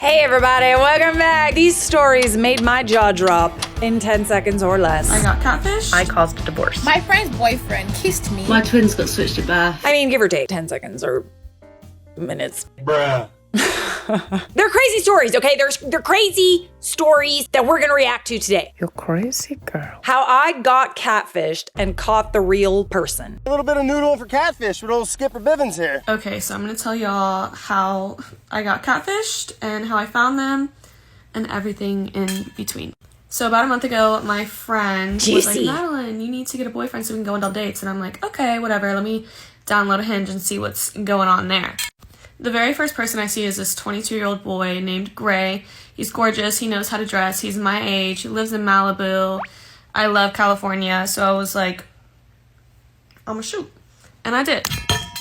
Hey everybody, welcome back. These stories made my jaw drop in 10 seconds or less. I got catfished. I caused a divorce. My friend's boyfriend kissed me. My twins got switched at birth. I mean, give or take 10 seconds or minutes. Bruh. They're crazy stories, okay? They're crazy stories that we're gonna react to today. You're crazy, girl. How I got catfished and caught the real person. A little bit of noodling for catfish with old Skipper Bivens here. Okay, so I'm gonna tell y'all how I got catfished and how I found them and everything in between. So about a month ago, my friend was like, Madeline, you need to get a boyfriend so we can go on double dates. And I'm like, okay, whatever. Let me download a Hinge and see what's going on there. The very first person I see is this 22-year-old boy named Gray. He's gorgeous. He knows how to dress. He's my age. He lives in Malibu. I love California. So I was like, I'm gonna shoot. And I did.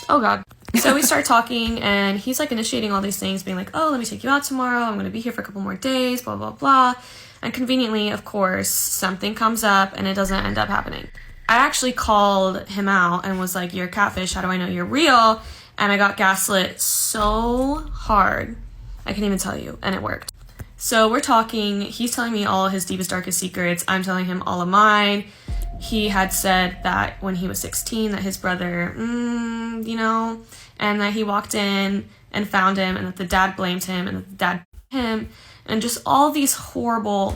Oh, God. So we start talking, and he's, like, initiating all these things, being like, oh, let me take you out tomorrow. I'm going to be here for a couple more days, blah, blah, blah. And conveniently, of course, something comes up, and it doesn't end up happening. I actually called him out and was like, you're a catfish. How do I know you're real? And I got gaslit so hard, I can't even tell you, and it worked. So we're talking, he's telling me all his deepest, darkest secrets. I'm telling him all of mine. He had said that when he was 16, that his brother, and that he walked in and found him, and that the dad blamed him, and that the dad him, and just all these horrible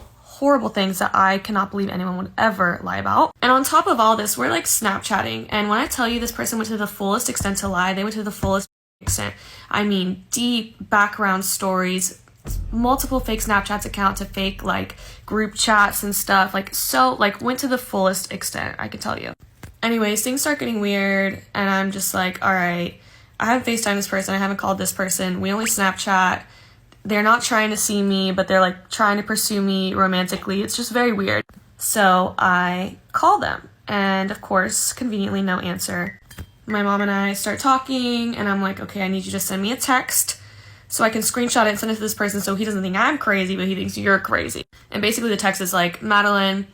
things that I cannot believe anyone would ever lie about. And on top of all this, we're like Snapchatting. And when I tell you this person went to the fullest extent to lie, they went to the fullest extent. I mean, deep background stories, multiple fake Snapchats account to fake like group chats and stuff. Went to the fullest extent, I could tell you. Anyways, things start getting weird. And I'm just like, all right, I haven't FaceTimed this person. I haven't called this person. We only Snapchat. They're not trying to see me, but they're like trying to pursue me romantically. It's just very weird. So I call them, and of course, conveniently no answer. My mom and I start talking, and I'm like, okay, I need you to send me a text so I can screenshot it and send it to this person so he doesn't think I'm crazy, but he thinks you're crazy. And basically the text is like, Madeline,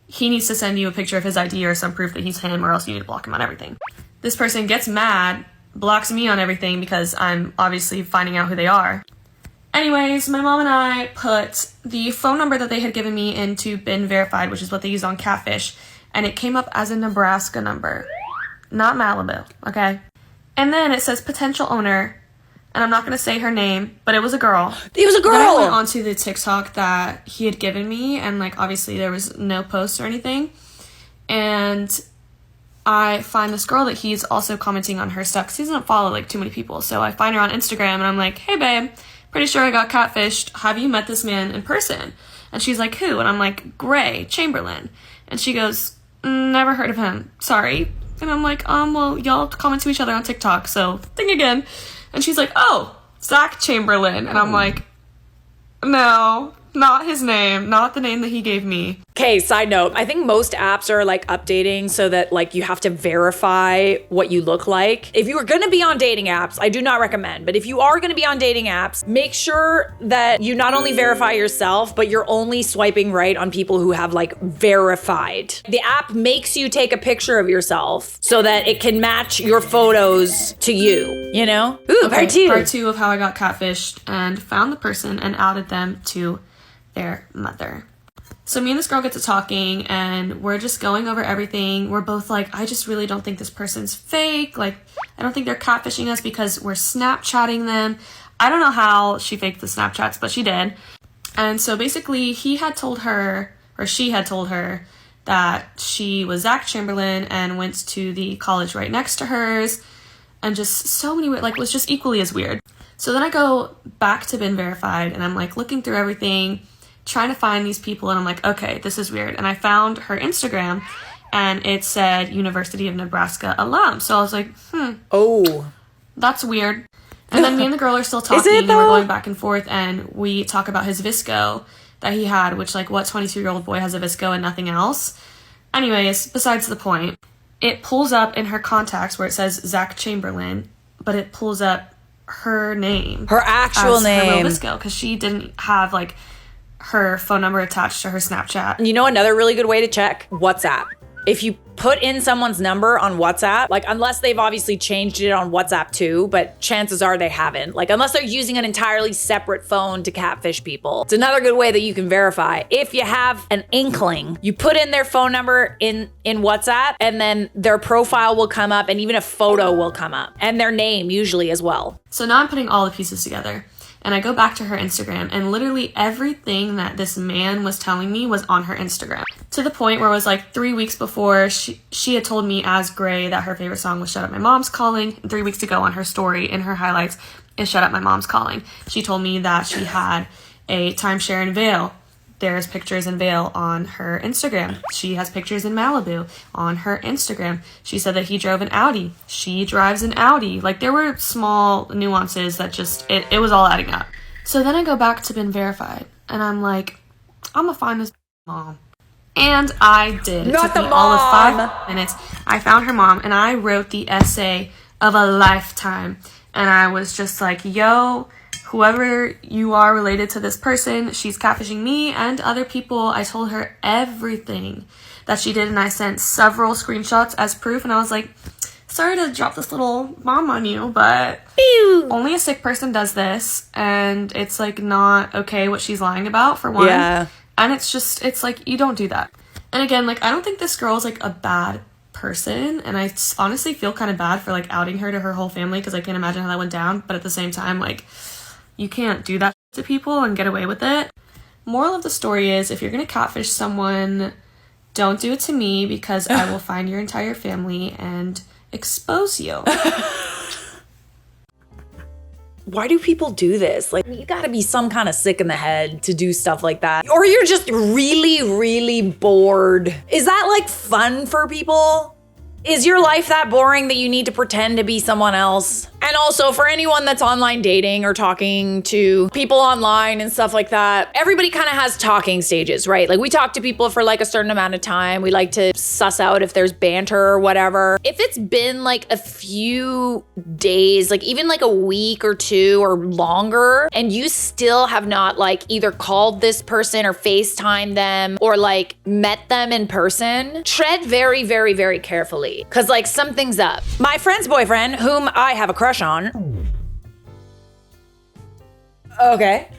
he needs to send you a picture of his ID or some proof that he's him, or else you need to block him on everything. This person gets mad, blocks me on everything because I'm obviously finding out who they are. Anyways, my mom and I put the phone number that they had given me into Been Verified, which is what they use on Catfish, and it came up as a Nebraska number, not Malibu, okay? And then it says potential owner, and I'm not going to say her name, but it was a girl. It was a girl! Then I went onto the TikTok that he had given me, and like obviously there was no posts or anything, and I find this girl that he's also commenting on her stuff, because he doesn't follow like too many people, so I find her on Instagram, and I'm like, hey babe, pretty sure I got catfished. Have you met this man in person? And she's like, who? And I'm like, Gray Chamberlain. And she goes, never heard of him. Sorry. And I'm like, well, y'all comment to each other on TikTok, so think again. And she's like, oh, Zach Chamberlain. And I'm like, no, not his name, not the name that he gave me. Okay, side note, I think most apps are like updating so that like you have to verify what you look like. If you are gonna be on dating apps, I do not recommend, but if you are gonna be on dating apps, make sure that you not only verify yourself, but you're only swiping right on people who have like verified. The app makes you take a picture of yourself so that it can match your photos to you, you know? Ooh, Okay, part two of how I got catfished and found the person and outed them to their mother. So me and this girl get to talking, and we're just going over everything. We're both like, I just really don't think this person's fake. Like, I don't think they're catfishing us because we're Snapchatting them. I don't know how she faked the Snapchats, but she did. And so basically he had told her, or she had told her, that she was Zach Chamberlain and went to the college right next to hers, and just so many, like, was just equally as weird. So then I go back to Been Verified, and I'm like looking through everything, trying to find these people, and I'm like, okay, this is weird. And I found her Instagram, and it said University of Nebraska alum. So I was like, Oh. That's weird. And then me and the girl are still talking, and we're going back and forth, and we talk about his Visco that he had, which, like, what 22-year-old boy has a Visco and nothing else? Anyways, besides the point, it pulls up in her contacts where it says Zach Chamberlain, but it pulls up her name. Her actual name. Her real Visco, because she didn't have, like, her phone number attached to her Snapchat. You know another really good way to check? WhatsApp. If you put in someone's number on WhatsApp, like unless they've obviously changed it on WhatsApp too, but chances are they haven't. Like unless they're using an entirely separate phone to catfish people. It's another good way that you can verify. If you have an inkling, you put in their phone number in WhatsApp, and then their profile will come up, and even a photo will come up, and their name usually as well. So now I'm putting all the pieces together. And I go back to her Instagram, and literally everything that this man was telling me was on her Instagram. To the point where it was like 3 weeks before, she had told me as Gray that her favorite song was Shut Up My Mom's Calling. And 3 weeks ago on her story, in her highlights, is Shut Up My Mom's Calling. She told me that she had a timeshare in Vail. There's pictures in Vail on her Instagram. She has pictures in Malibu on her Instagram. She said that he drove an Audi. She drives an Audi. Like, there were small nuances that just, it was all adding up. So then I go back to been verified, and I'm like, I'm gonna find this mom. And I did. It took me all of 5 minutes. I found her mom, and I wrote the essay of a lifetime. And I was just like, yo, whoever you are related to this person, she's catfishing me and other people. I told her everything that she did, and I sent several screenshots as proof. And I was like, sorry to drop this little bomb on you, but only a sick person does this, and it's like not okay what she's lying about, for one. Yeah. And it's like, you don't do that. And again, like, I don't think this girl's like a bad person, and I honestly feel kind of bad for like outing her to her whole family, because I can't imagine how that went down. But at the same time, like, you can't do that to people and get away with it. Moral of the story is, if you're gonna catfish someone, don't do it to me, because I will find your entire family and expose you. Why do people do this? Like, you gotta be some kind of sick in the head to do stuff like that. Or you're just really, really bored. Is that like fun for people? Is your life that boring that you need to pretend to be someone else? And also, for anyone that's online dating or talking to people online and stuff like that, everybody kind of has talking stages, right? Like, we talk to people for like a certain amount of time. We like to suss out if there's banter or whatever. If it's been like a few days, like even like a week or two or longer, and you still have not like either called this person or FaceTime them or like met them in person, tread very, very, very carefully, because like something's up. My friend's boyfriend, whom I have a crush on,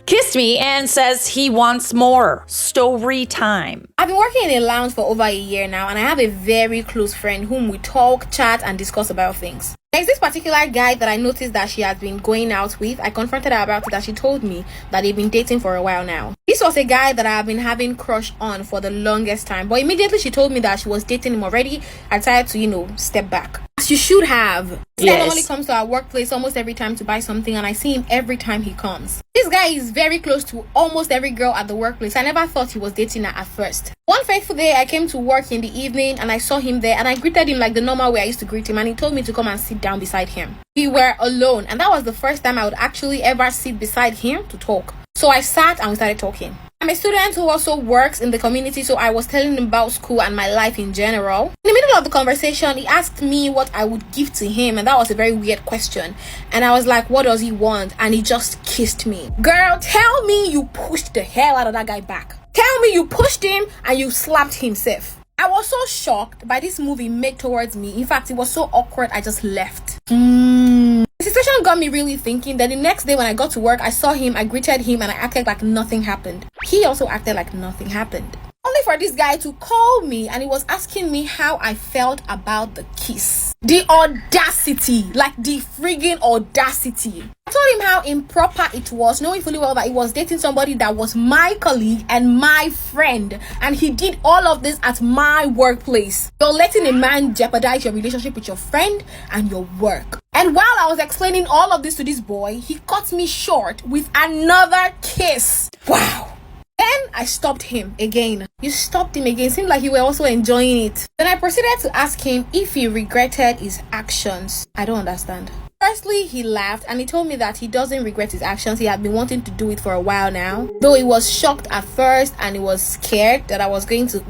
kissed me and says he wants more story time. I've been working in a lounge for over a year now, and I have a very close friend whom we talk, chat, and discuss about things. There's this particular guy that I noticed that she has been going out with. I confronted her about it, and she told me that they've been dating for a while now. This was a guy that I have been having crush on for the longest time, but immediately she told me that she was dating him already, I decided to, step back. As you should have. This guy normally comes to our workplace almost every time to buy something, and I see him every time he comes. This guy is very close to almost every girl at the workplace. I never thought he was dating her at first. One fateful day, I came to work in the evening, and I saw him there, and I greeted him like the normal way I used to greet him, and he told me to come and sit down beside him. We were alone, and that was the first time I would actually ever sit beside him to talk. So I sat and we started talking. I'm a student who also works in the community, so I was telling him about school and my life in general. In the middle of the conversation, he asked me what I would give to him, and that was a very weird question. And I was like, what does he want? And he just kissed me. Girl, tell me you pushed the hell out of that guy back. Tell me you pushed him and you slapped himself. I was so shocked by this move he made towards me. In fact, it was so awkward, I just left. The situation got me really thinking. Then the next day when I got to work, I saw him, I greeted him, and I acted like nothing happened. He also acted like nothing happened. Only for this guy to call me, and he was asking me how I felt about the kiss. The audacity, like the friggin' audacity. I told him how improper it was, knowing fully well that he was dating somebody that was my colleague and my friend, and he did all of this at my workplace. You're letting a man jeopardize your relationship with your friend and your work. And while I was explaining all of this to this boy, he cut me short with another kiss. Wow. Then I stopped him again. You stopped him again. Seemed like you were also enjoying it. Then I proceeded to ask him if he regretted his actions. I don't understand. Firstly, he laughed and he told me that he doesn't regret his actions. He had been wanting to do it for a while now. Though he was shocked at first and he was scared that I was going to,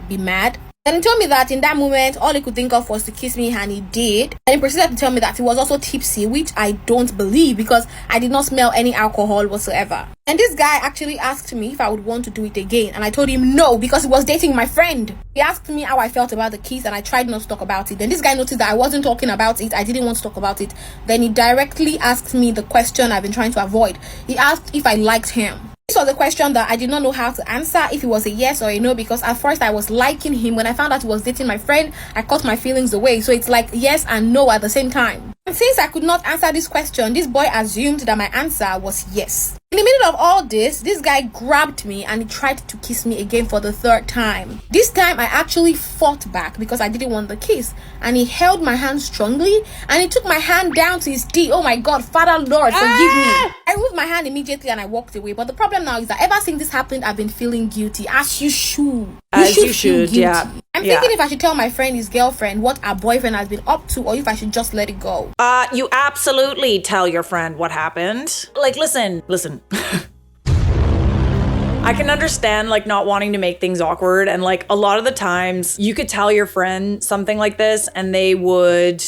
be mad. Then he told me that in that moment, all he could think of was to kiss me, and he did. And he proceeded to tell me that he was also tipsy, which I don't believe because I did not smell any alcohol whatsoever. And this guy actually asked me if I would want to do it again, and I told him no because he was dating my friend. He asked me how I felt about the kiss, and I tried not to talk about it. Then this guy noticed that I wasn't talking about it. I didn't want to talk about it. Then he directly asked me the question I've been trying to avoid. He asked if I liked him. This was a question that I did not know how to answer, if it was a yes or a no, because at first I was liking him. When I found out he was dating my friend, I cut my feelings away. So it's like yes and no at the same time. And since I could not answer this question, this boy assumed that my answer was yes. In the middle of all this guy grabbed me and he tried to kiss me again for the third time. This time I actually fought back because I didn't want the kiss, and he held my hand strongly and he took my hand down to his D. Oh my God, Father Lord, forgive me. I removed my hand immediately and I walked away. But the problem now is that ever since this happened, I've been feeling guilty, as you should. You should, yeah. I'm thinking if I should tell my friend, his girlfriend, what our boyfriend has been up to, or if I should just let it go. You absolutely tell your friend what happened. Like, listen. I can understand like not wanting to make things awkward, and like a lot of the times you could tell your friend something like this and they would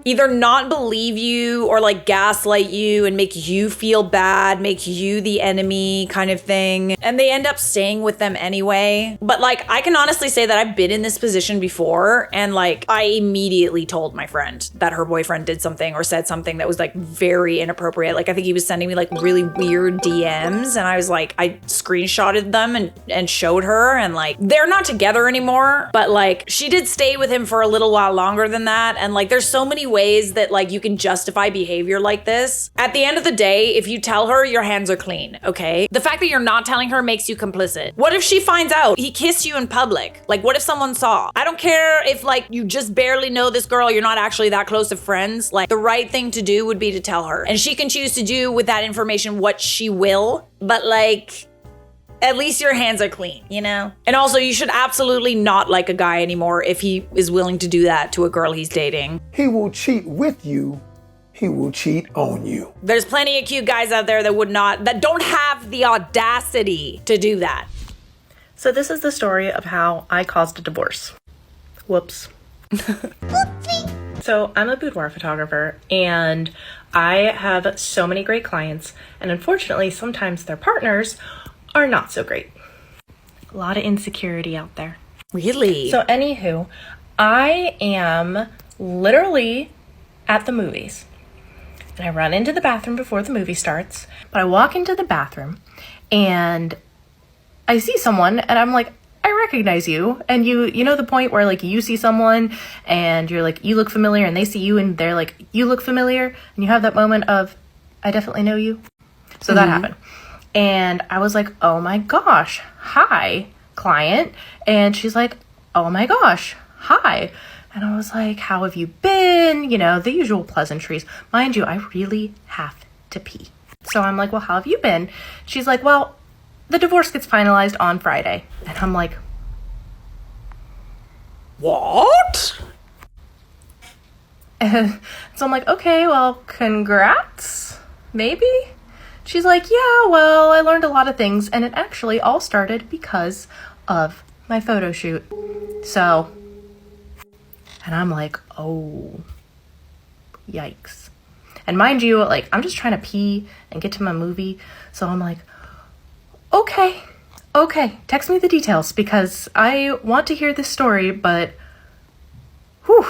either not believe you or like gaslight you and make you feel bad, make you the enemy kind of thing, and they end up staying with them anyway. But like I can honestly say that I've been in this position before, and like I immediately told my friend that her boyfriend did something or said something that was like very inappropriate. Like I think he was sending me like really weird DMs, and I was like, I screenshotted them and showed her, and like they're not together anymore, but like she did stay with him for a little while longer than that. And like there's so many ways that like you can justify behavior like this. At the end of the day, if you tell her, your hands are clean, okay? The fact that you're not telling her makes you complicit. What if she finds out he kissed you in public? Like what if someone saw? I don't care if like you just barely know this girl, you're not actually that close of friends. Like the right thing to do would be to tell her, and she can choose to do with that information what she will, but like at least your hands are clean, you know? And also, you should absolutely not like a guy anymore if he is willing to do that to a girl he's dating. He will cheat with you. He will cheat on you. There's plenty of cute guys out there that don't have the audacity to do that. So this is the story of how I caused a divorce. Whoops. So I'm a boudoir photographer, and I have so many great clients, and unfortunately, sometimes their partners are not so great. A lot of insecurity out there. Really? So anywho, I am literally at the movies, and I run into the bathroom before the movie starts, but I walk into the bathroom and I see someone and I'm like, I recognize you. And you know the point where like you see someone and you're like, you look familiar, and they see you and they're like, you look familiar, and you have that moment of, I definitely know you. So that happened. And I was like, oh my gosh, hi, client. And she's like, oh my gosh, hi. And I was like, how have you been? You know, the usual pleasantries. Mind you, I really have to pee. So I'm like, well, how have you been? She's like, well, the divorce gets finalized on Friday. And I'm like, what? And so I'm like, okay, well, congrats, maybe? She's like, yeah, well, I learned a lot of things, and it actually all started because of my photo shoot. So, and I'm like, oh, yikes. And mind you, like, I'm just trying to pee and get to my movie. So I'm like, okay, text me the details because I want to hear this story, but whew.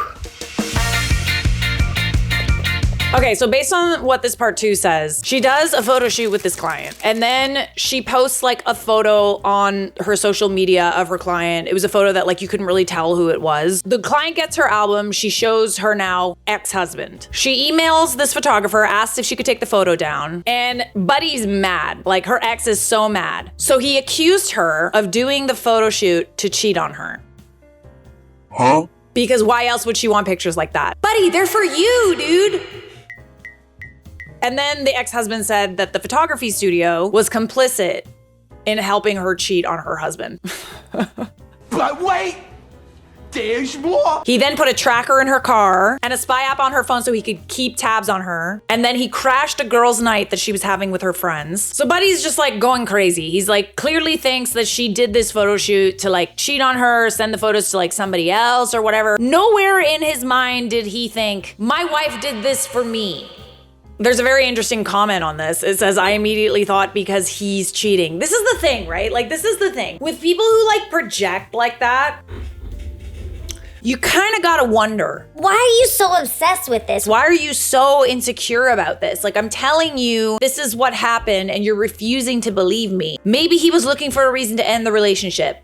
Okay, so based on what this part 2 says, she does a photo shoot with this client, and then she posts like a photo on her social media of her client. It was a photo that like you couldn't really tell who it was. The client gets her album. She shows her now ex-husband. She emails this photographer, asks if she could take the photo down, and Buddy's mad. Like her ex is so mad. So he accused her of doing the photo shoot to cheat on her. Huh? Because why else would she want pictures like that? Buddy, they're for you, dude. And then the ex-husband said that the photography studio was complicit in helping her cheat on her husband. But wait! He then put a tracker in her car and a spy app on her phone so he could keep tabs on her. And then he crashed a girl's night that she was having with her friends. So Buddy's just like going crazy. He's like clearly thinks that she did this photo shoot to like cheat on her, send the photos to like somebody else or whatever. Nowhere in his mind did he think, my wife did this for me. There's a very interesting comment on this. It says, I immediately thought because he's cheating. This is the thing, right? Like, this is the thing. With people who like project like that, you kind of gotta wonder. Why are you so obsessed with this? Why are you so insecure about this? Like, I'm telling you, this is what happened and you're refusing to believe me. Maybe he was looking for a reason to end the relationship.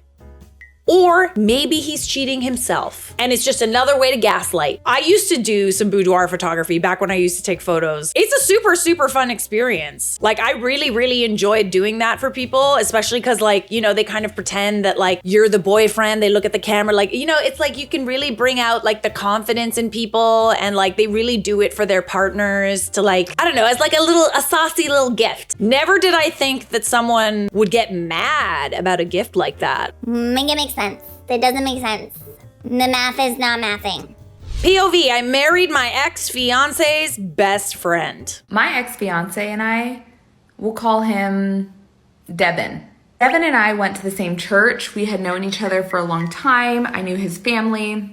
Or maybe he's cheating himself and it's just another way to gaslight. I used to do some boudoir photography back when I used to take photos. It's a super, super fun experience. Like, I really, really enjoyed doing that for people, especially because like, you know, they kind of pretend that like you're the boyfriend. They look at the camera like, you know, it's like you can really bring out like the confidence in people and like they really do it for their partners to like, I don't know, as like a saucy little gift. Never did I think that someone would get mad about a gift like that. Make it make sense. It doesn't make sense. The math is not mathing. POV, I married my ex-fiance's best friend. My ex-fiance and I, we'll call him Devin. Devin and I went to the same church. We had known each other for a long time. I knew his family.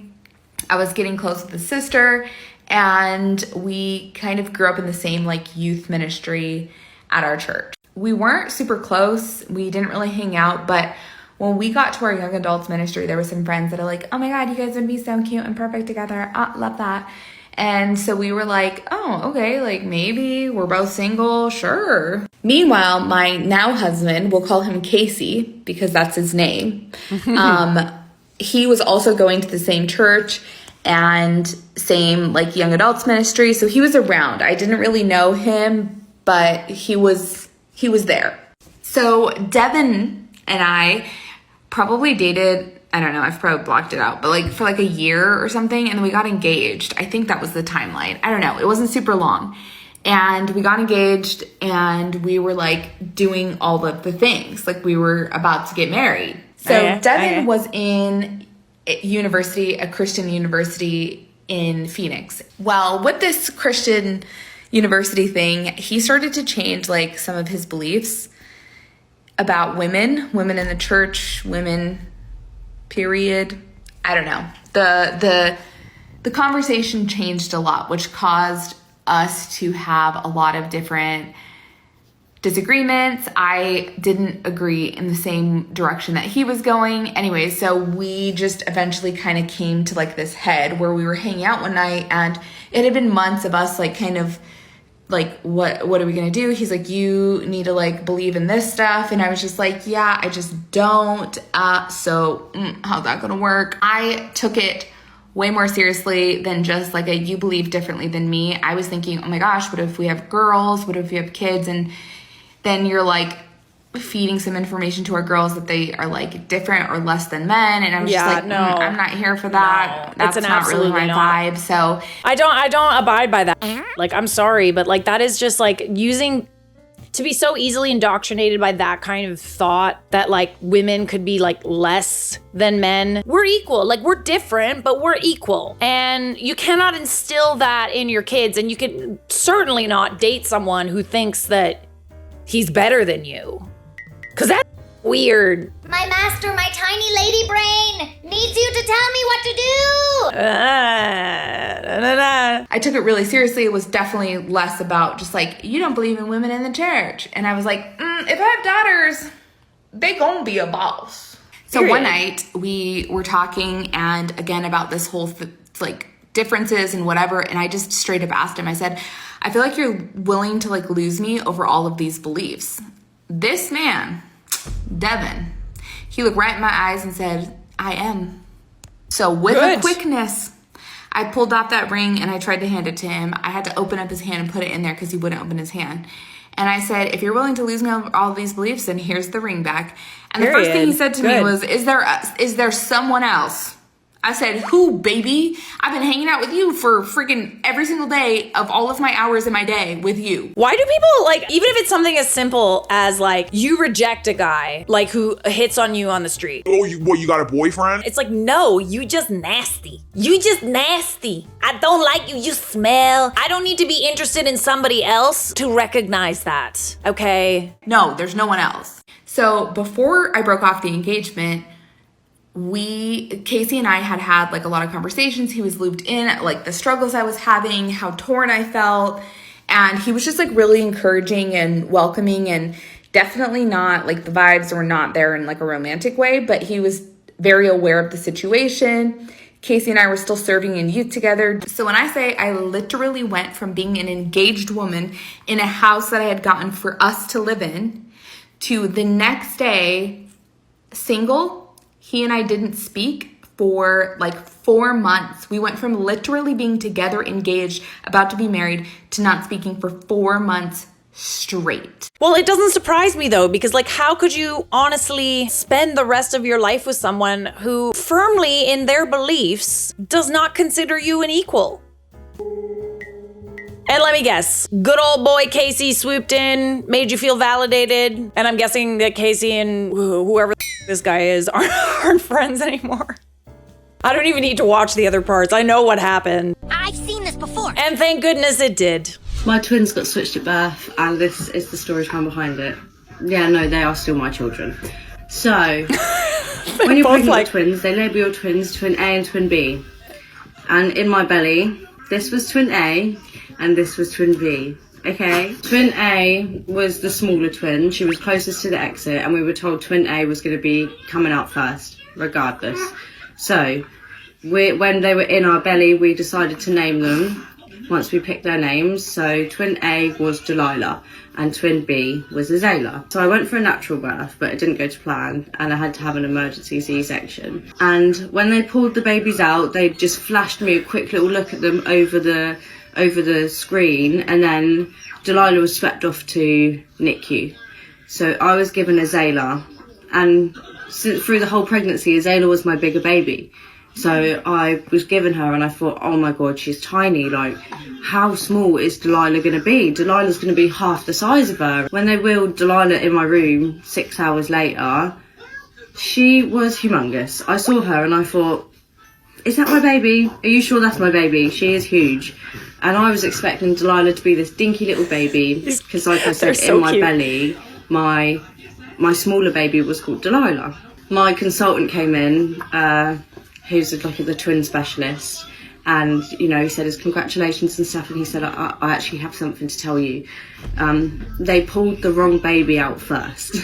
I was getting close with his sister, and we kind of grew up in the same like youth ministry at our church. We weren't super close. We didn't really hang out, but when we got to our young adults ministry, there were some friends that are like, oh my God, you guys would be so cute and perfect together. Love that. And so we were like, oh, okay, like maybe we're both single, sure. Meanwhile, my now husband, we'll call him Casey because that's his name. He was also going to the same church and same like young adults ministry. So he was around. I didn't really know him, but he was there. So Devin and I probably dated, I don't know, I've probably blocked it out, but like for like a year or something, and then we got engaged. I think that was the timeline. I don't know. It wasn't super long. And we got engaged and we were like doing all of the things. Like we were about to get married. So Devin was in university, a Christian university in Phoenix. Well, with this Christian university thing, he started to change like some of his beliefs about women in the church, women, period. I don't know. The conversation changed a lot, which caused us to have a lot of different disagreements. I didn't agree in the same direction that he was going. Anyway, so we just eventually kind of came to like this head where we were hanging out one night, and it had been months of us like kind of like, what are we gonna do? He's like, you need to like believe in this stuff. And I was just like, yeah, I just don't. How's that gonna work? I took it way more seriously than just like you believe differently than me. I was thinking, oh my gosh, what if we have girls? What if we have kids? And then you're like feeding some information to our girls that they are like different or less than men, and I'm just like, no, I'm not here for that. No, that's not really my vibe. So I don't abide by that. Like, I'm sorry, but like that is just like using to be so easily indoctrinated by that kind of thought that like women could be like less than men. We're equal. Like, we're different, but we're equal. And you cannot instill that in your kids, and you can certainly not date someone who thinks that he's better than you. Cause that's weird. My master, my tiny lady brain, needs you to tell me what to do. I took it really seriously. It was definitely less about just like, you don't believe in women in the church. And I was like, if I have daughters, they gonna be a boss. So one night we were talking, and again about this whole like differences and whatever. And I just straight up asked him, I said, I feel like you're willing to like lose me over all of these beliefs. This man, Devin, he looked right in my eyes and said, I am. So with a quickness, I pulled out that ring and I tried to hand it to him. I had to open up his hand and put it in there because he wouldn't open his hand. And I said, if you're willing to lose me over all of these beliefs, then here's the ring back. And the first thing he said to me was, is there someone else I said, who, baby? I've been hanging out with you for freaking every single day of all of my hours in my day with you. Why do people, like, even if it's something as simple as, like, you reject a guy, like, who hits on you on the street. Oh, you got a boyfriend? It's like, no, you just nasty. You just nasty. I don't like you, you smell. I don't need to be interested in somebody else to recognize that, okay? No, there's no one else. So before I broke off the engagement, Casey and I had like a lot of conversations. He was looped in at like the struggles I was having, how torn I felt. And he was just like really encouraging and welcoming, and definitely not like the vibes were not there in like a romantic way, but he was very aware of the situation. Casey and I were still serving in youth together. So when I say I literally went from being an engaged woman in a house that I had gotten for us to live in to the next day single, he and I didn't speak for like 4 months. We went from literally being together, engaged, about to be married, to not speaking for 4 months straight. Well, it doesn't surprise me though, because like, how could you honestly spend the rest of your life with someone who firmly in their beliefs does not consider you an equal? And let me guess, good old boy Casey swooped in, made you feel validated, and I'm guessing that Casey and whoever this guy is aren't friends anymore. I don't even need to watch the other parts. I know what happened. I've seen this before. And thank goodness it did. My twins got switched at birth, and this is the story time behind it. Yeah, no, they are still my children. So, when you're pregnant with twins, they label your twins twin A and twin B. And in my belly, this was twin A, and this was twin B. Okay, twin A was the smaller twin. She was closest to the exit, and we were told twin A was going to be coming out first, regardless. So, when they were in our belly, we decided to name them once we picked their names. So, twin A was Delilah, and twin B was Azayla. So I went for a natural birth, but it didn't go to plan, and I had to have an emergency C-section. And when they pulled the babies out, they just flashed me a quick little look at them over the screen, and then Delilah was swept off to NICU. So I was given Azayla, and through the whole pregnancy, Azayla was my bigger baby. So I was given her, and I thought, oh my God, she's tiny. Like, how small is Delilah going to be? Delilah's going to be half the size of her. When they wheeled Delilah in my room 6 hours later, she was humongous. I saw her and I thought, is that my baby? Are you sure that's my baby? She is huge. And I was expecting Delilah to be this dinky little baby, because like I said, so in my belly, my smaller baby was called Delilah. My consultant came in, who's like the twin specialist, and you know, he said his congratulations and stuff, and he said, I actually have something to tell you. They pulled the wrong baby out first.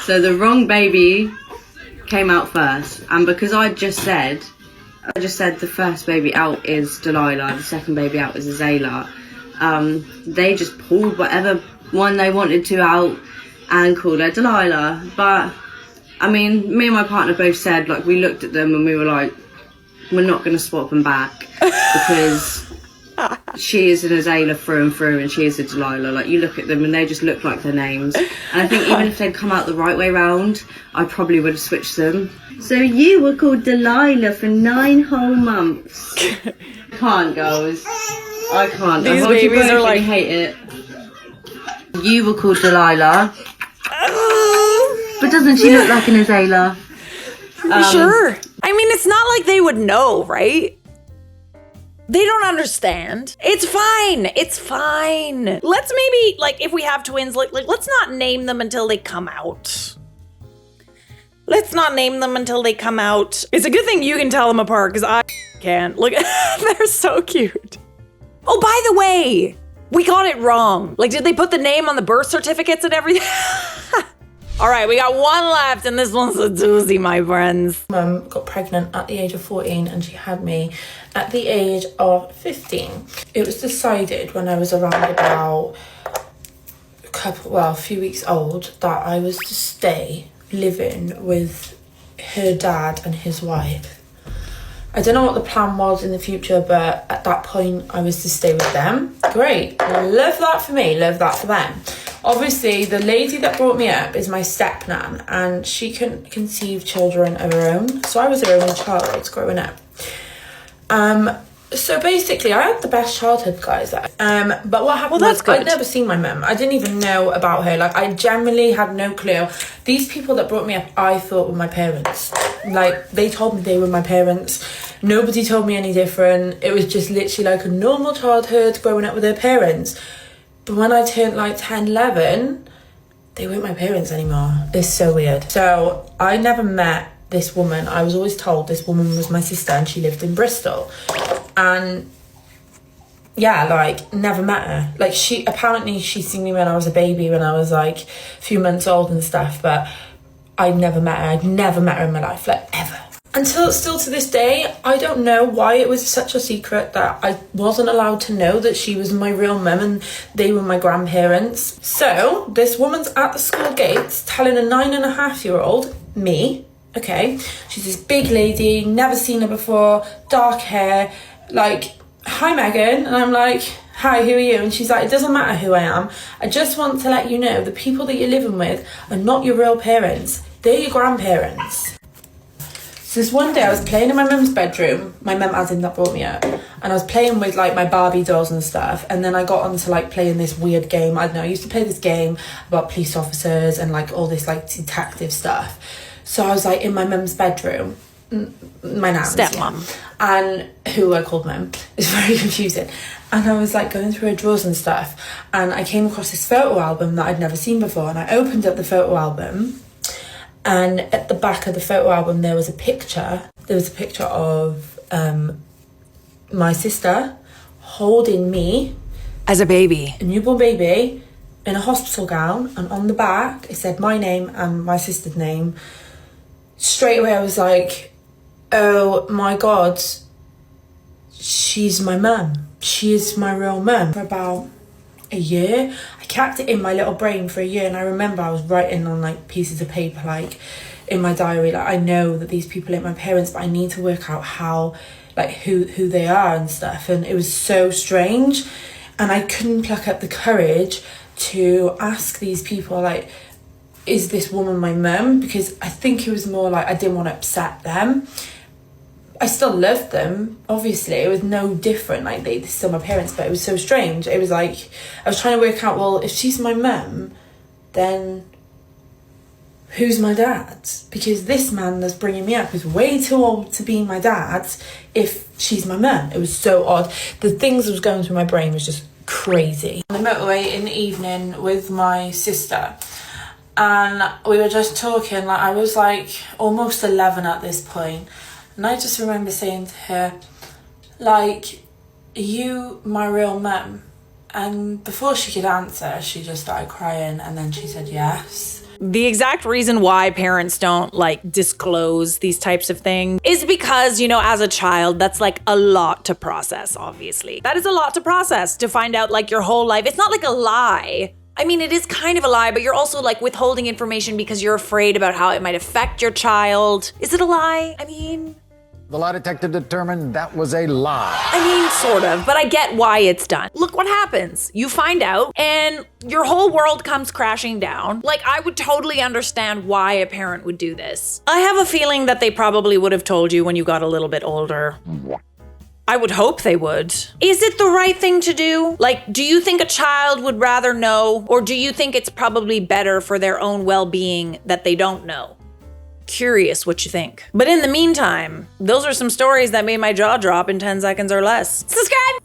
So the wrong baby came out first, and because I just said the first baby out is Delilah, the second baby out is Azayla, they just pulled whatever one they wanted to out and called her Delilah. But I mean, me and my partner both said, like, we looked at them and we were like, we're not going to swap them back, because she is an Azayla through and through, and she is a Delilah. Like, you look at them and they just look like their names. And I think even if they'd come out the right way round, I probably would have switched them. So you were called Delilah for 9 whole months. Can't, girls. I can't. These babies are like, hate it. You were called Delilah. But doesn't she look like an Azayla? Sure. I mean, it's not like they would know, right? They don't understand. It's fine. It's fine. Let's maybe, like, if we have twins, like let's not name them until they come out. Let's not name them until they come out. It's a good thing you can tell them apart, because I can't. Look, they're so cute. Oh, by the way, we got it wrong. Like, did they put the name on the birth certificates and everything? All right, we got one left, and this one's a doozy, my friends. Mum got pregnant at the age of 14, and she had me at the age of 15. It was decided when I was around about a few weeks old that I was to stay living with her dad and his wife. I don't know what the plan was in the future, but at that point I was to stay with them. Great, love that for me, love that for them. Obviously, the lady that brought me up is my stepnan, and she couldn't conceive children of her own. So I was her only child growing up. So basically, I had the best childhood, guys. But what happened was I'd never seen my mum. I didn't even know about her. Like, I generally had no clue. These people that brought me up, I thought were my parents. Like, they told me they were my parents. Nobody told me any different. It was just literally like a normal childhood growing up with their parents. But when I turned like 10, 11, they weren't my parents anymore. It's so weird. So I never met this woman. I was always told this woman was my sister and she lived in Bristol. And yeah, like, never met her. Like, apparently she's seen me when I was a baby, when I was like a few months old and stuff, but I never met her. I'd never met her in my life, like, ever. Until still to this day, I don't know why it was such a secret that I wasn't allowed to know that she was my real mum and they were my grandparents. So this woman's at the school gates telling a 9.5-year-old, me, okay, she's this big lady, never seen her before, dark hair, like, hi Megan, and I'm like, hi, who are you? And she's like, it doesn't matter who I am, I just want to let you know the people that you're living with are not your real parents, they're your grandparents. So this one day I was playing in my mum's bedroom, my mum as in that brought me up, and I was playing with like my Barbie dolls and stuff, and then I got onto like playing this weird game. I don't know, I used to play this game about police officers and like all this like detective stuff. So I was like in my mum's bedroom, my nan's stepmom, and who I called mum. It's very confusing. And I was like going through her drawers and stuff, and I came across this photo album that I'd never seen before, and I opened up the photo album, and at the back of the photo album there was a picture. There was a picture of my sister holding me as a baby, a newborn baby, in a hospital gown, and on the back it said my name and my sister's name. Straight away I was like, oh my god, she's my mum. She is my real mum. For about a year, I kept it in my little brain for a year, and I remember I was writing on like pieces of paper, like in my diary, like, I know that these people ain't my parents, but I need to work out how, like, who they are and stuff. And it was so strange, and I couldn't pluck up the courage to ask these people, like, is this woman my mum? Because I think it was more like I didn't want to upset them. I still loved them, obviously. It was no different, like, they're still my parents, but it was so strange. It was like, I was trying to work out, well, if she's my mum, then who's my dad? Because this man that's bringing me up is way too old to be my dad if she's my mum. It was so odd. The things that was going through my brain was just crazy. On the motorway in the evening with my sister, and we were just talking, like, I was like almost 11 at this point, and I just remember saying to her, like, are you my real mum? And before she could answer, she just started crying, and then she said yes. The exact reason why parents don't like disclose these types of things is because, you know, as a child, that's like a lot to process, obviously. That is a lot to process, to find out like your whole life. It's not like a lie. I mean, it is kind of a lie, but you're also like withholding information because you're afraid about how it might affect your child. Is it a lie? I mean, the lie detector determined that was a lie. I mean, sort of, but I get why it's done. Look what happens. You find out and your whole world comes crashing down. Like, I would totally understand why a parent would do this. I have a feeling that they probably would have told you when you got a little bit older. I would hope they would. Is it the right thing to do? Like, do you think a child would rather know, or do you think it's probably better for their own well-being that they don't know? Curious what you think. But in the meantime, those are some stories that made my jaw drop in 10 seconds or less. Subscribe!